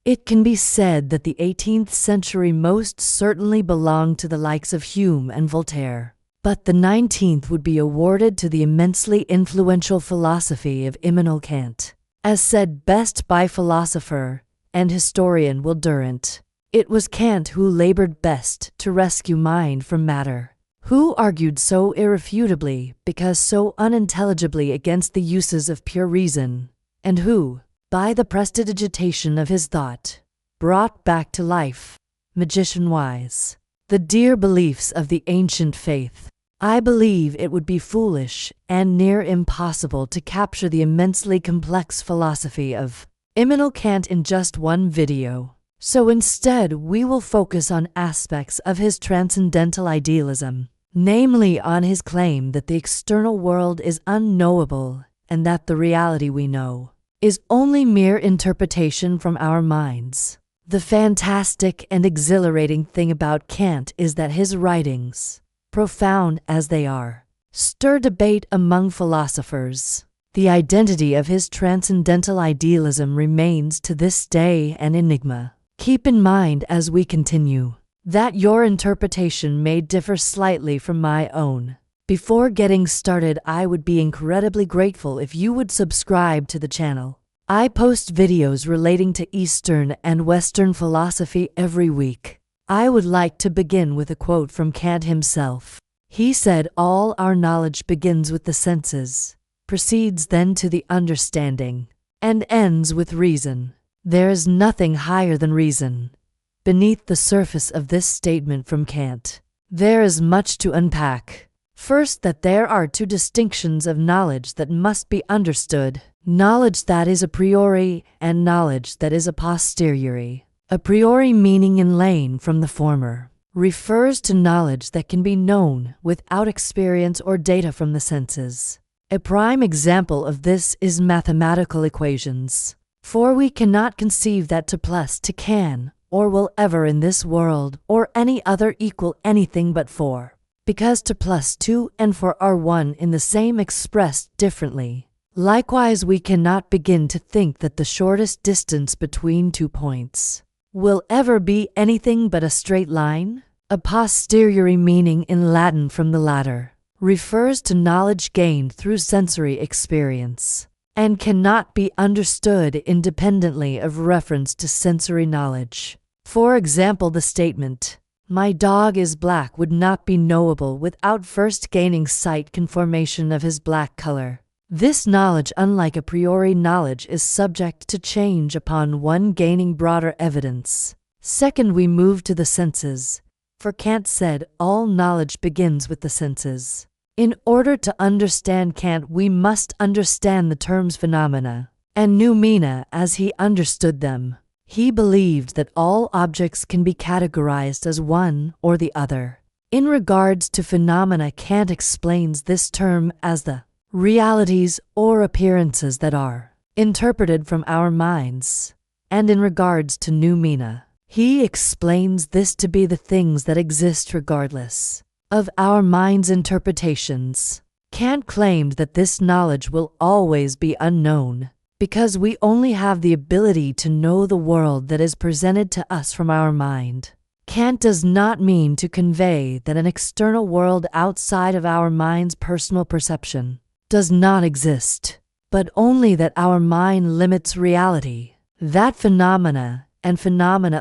It can be said that the 18th century most certainly belonged to the likes of Hume and Voltaire, but the 19th would be awarded to the immensely influential philosophy of Immanuel Kant. As said best by philosopher and historian Will Durant, it was Kant who labored best to rescue mind from matter, who argued so irrefutably because so unintelligibly against the uses of pure reason, and who, by the prestidigitation of his thought, brought back to life, magician-wise, the dear beliefs of the ancient faith. I believe it would be foolish and near impossible to capture the immensely complex philosophy of Immanuel Kant in just one video. So instead, we will focus on aspects of his Transcendental Idealism, namely on his claim that the external world is unknowable and that the reality we know is only mere interpretation from our minds. The fantastic and exhilarating thing about Kant is that his writings, profound as they are, stir debate among philosophers. The identity of his Transcendental Idealism remains to this day an enigma. Keep in mind as we continue that your interpretation may differ slightly from my own. Before getting started, I would be incredibly grateful if you would subscribe to the channel. I post videos relating to Eastern and Western philosophy every week. I would like to begin with a quote from Kant himself. He said, "All our knowledge begins with the senses, proceeds then to the understanding, and ends with reason. There is nothing higher than reason." Beneath the surface of this statement from Kant, there is much to unpack. First, that there are two distinctions of knowledge that must be understood: knowledge that is a priori and knowledge that is a posteriori. A priori meaning in lane from the former refers to knowledge that can be known without experience or data from the senses. A prime example of this is mathematical equations. For we cannot conceive that to plus to can or will ever in this world or any other equal anything but 4. Because to plus 2 and 4 are one in the same expressed differently. Likewise, we cannot begin to think that the shortest distance between 2 points will ever be anything but a straight line. A posteriori meaning in Latin from the latter refers to knowledge gained through sensory experience and cannot be understood independently of reference to sensory knowledge. For example, the statement, "My dog is black," would not be knowable without first gaining sight confirmation of his black color. This knowledge, unlike a priori knowledge, is subject to change upon one gaining broader evidence. Second, we move to the senses. For Kant said, all knowledge begins with the senses. In order to understand Kant, we must understand the terms phenomena and noumena as he understood them. He believed that all objects can be categorized as one or the other. In regards to phenomena, Kant explains this term as the realities or appearances that are interpreted from our minds. And in regards to noumena, he explains this to be the things that exist regardless of our mind's interpretations. Kant claimed that this knowledge will always be unknown, because we only have the ability to know the world that is presented to us from our mind. Kant does not mean to convey that an external world outside of our mind's personal perception does not exist, but only that our mind limits reality. That phenomena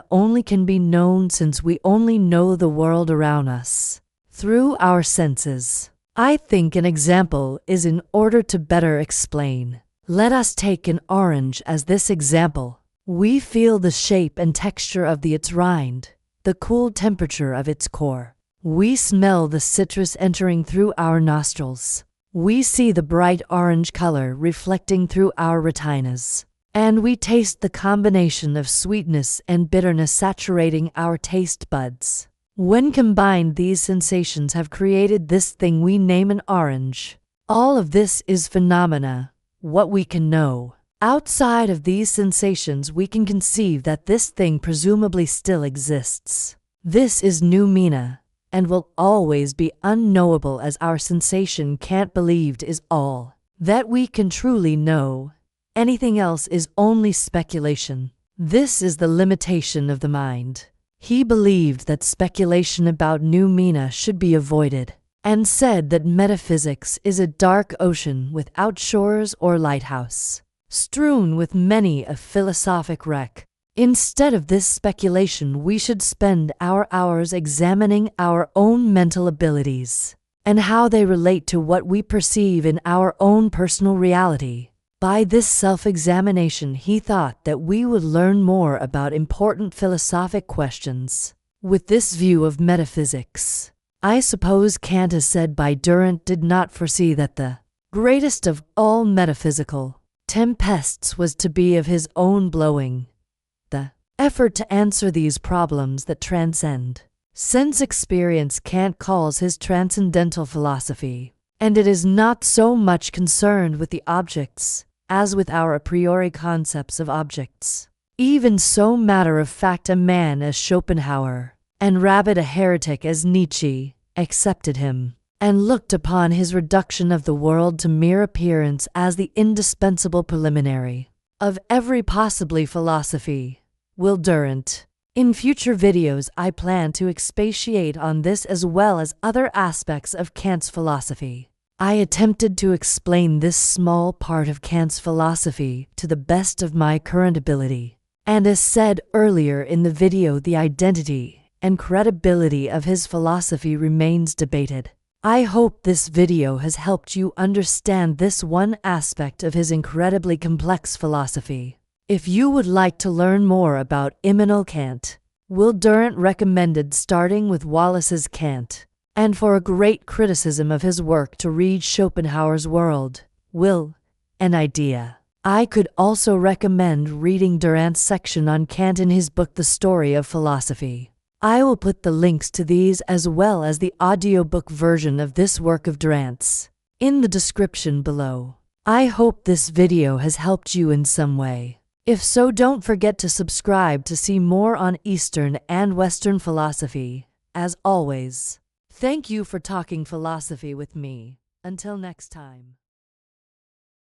only can be known since we only know the world around us through our senses. I think an example is in order to better explain. Let us take an orange as this example. We feel the shape and texture of its rind, the cool temperature of its core. We smell the citrus entering through our nostrils. We see the bright orange color reflecting through our retinas. And we taste the combination of sweetness and bitterness saturating our taste buds. When combined, these sensations have created this thing we name an orange. All of this is phenomena, what we can know. Outside of these sensations, we can conceive that this thing presumably still exists. This is noumena, and will always be unknowable as our sensation Kant believed is all that we can truly know. Anything else is only speculation. This is the limitation of the mind. He believed that speculation about noumena should be avoided, and said that metaphysics is a dark ocean without shores or lighthouse, strewn with many a philosophic wreck. Instead of this speculation, we should spend our hours examining our own mental abilities and how they relate to what we perceive in our own personal reality. By this self-examination, he thought that we would learn more about important philosophic questions. With this view of metaphysics, I suppose Kant, as said by Durant, did not foresee that the greatest of all metaphysical tempests was to be of his own blowing. The effort to answer these problems that transcend sense experience Kant calls his transcendental philosophy, and it is not so much concerned with the objects as with our a priori concepts of objects. Even so matter-of-fact a man as Schopenhauer, and rabid a heretic as Nietzsche, accepted him, and looked upon his reduction of the world to mere appearance as the indispensable preliminary of every possibly philosophy. Will Durant. In future videos I plan to expatiate on this as well as other aspects of Kant's philosophy. I attempted to explain this small part of Kant's philosophy to the best of my current ability, and as said earlier in the video, the identity and credibility of his philosophy remains debated. I hope this video has helped you understand this one aspect of his incredibly complex philosophy. If you would like to learn more about Immanuel Kant, Will Durant recommended starting with Wallace's Kant, and for a great criticism of his work to read Schopenhauer's World, Will, and Idea. I could also recommend reading Durant's section on Kant in his book The Story of Philosophy. I will put the links to these as well as the audiobook version of this work of Durant's in the description below. I hope this video has helped you in some way. If so, don't forget to subscribe to see more on Eastern and Western philosophy. As always, thank you for talking philosophy with me. Until next time.